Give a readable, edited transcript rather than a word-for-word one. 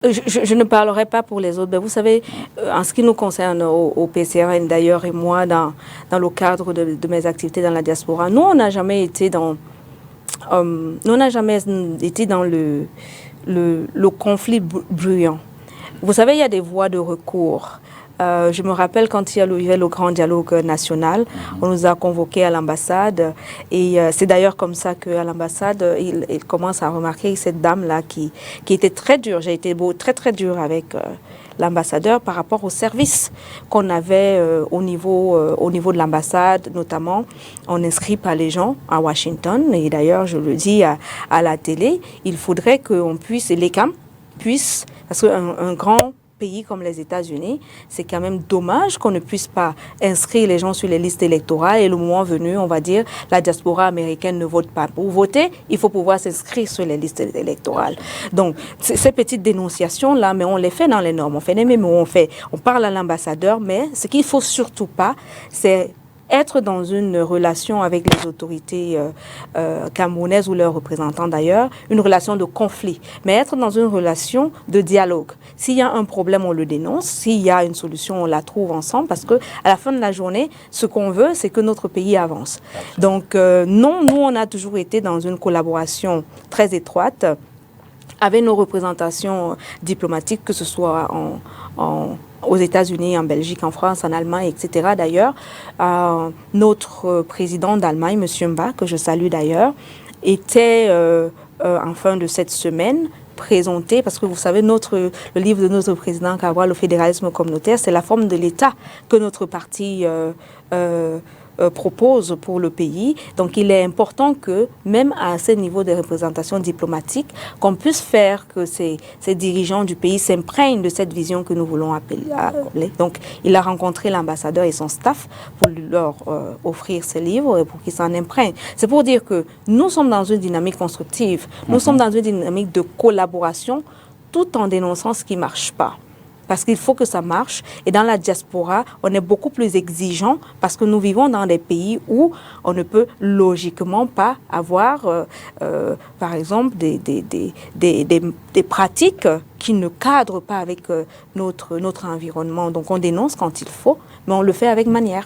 Je ne parlerai pas pour les autres, mais vous savez, en ce qui nous concerne au PCRN d'ailleurs et moi, dans le cadre de mes activités dans la diaspora, nous, on n'a jamais été dans le conflit bruyant. Vous savez, il y a des voies de recours. Je me rappelle quand il y a eu le grand dialogue national, on nous a convoqués à l'ambassade et c'est d'ailleurs comme ça qu'à l'ambassade, il commence à remarquer cette dame-là qui était très dure. J'ai été très dure avec l'ambassadeur par rapport au service qu'on avait au niveau de l'ambassade, notamment on n'inscrit pas les gens à Washington et d'ailleurs je le dis à la télé, il faudrait qu'on puisse, les CAM puissent, parce qu'un grand pays comme les États-Unis, c'est quand même dommage qu'on ne puisse pas inscrire les gens sur les listes électorales et le moment venu, on va dire, la diaspora américaine ne vote pas. Pour voter, il faut pouvoir s'inscrire sur les listes électorales. Donc, ces petites dénonciations-là, mais on les fait dans les normes. On fait des mémos, on parle à l'ambassadeur, mais ce qu'il ne faut surtout pas, c'est être dans une relation avec les autorités camerounaises ou leurs représentants d'ailleurs, une relation de conflit, mais être dans une relation de dialogue. S'il y a un problème, on le dénonce. S'il y a une solution, on la trouve ensemble parce que à la fin de la journée, ce qu'on veut, c'est que notre pays avance. Donc non, nous, on a toujours été dans une collaboration très étroite avec nos représentations diplomatiques, que ce soit aux États-Unis, en Belgique, en France, en Allemagne, etc. D'ailleurs, notre président d'Allemagne, M. Mba, que je salue d'ailleurs, était en fin de cette semaine présenté, parce que vous savez, le livre de notre président Cabral, le fédéralisme communautaire, c'est la forme de l'État que notre parti propose pour le pays. Donc, il est important que, même à ce niveau de représentation diplomatique, qu'on puisse faire que ces dirigeants du pays s'imprègnent de cette vision que nous voulons appeler. Donc, il a rencontré l'ambassadeur et son staff pour leur offrir ce livre et pour qu'ils s'en imprègnent. C'est pour dire que nous sommes dans une dynamique constructive, nous sommes dans une dynamique de collaboration, tout en dénonçant ce qui ne marche pas. Parce qu'il faut que ça marche. Et dans la diaspora, on est beaucoup plus exigeant parce que nous vivons dans des pays où on ne peut logiquement pas avoir, par exemple, des pratiques qui ne cadrent pas avec notre environnement. Donc on dénonce quand il faut, mais on le fait avec manière.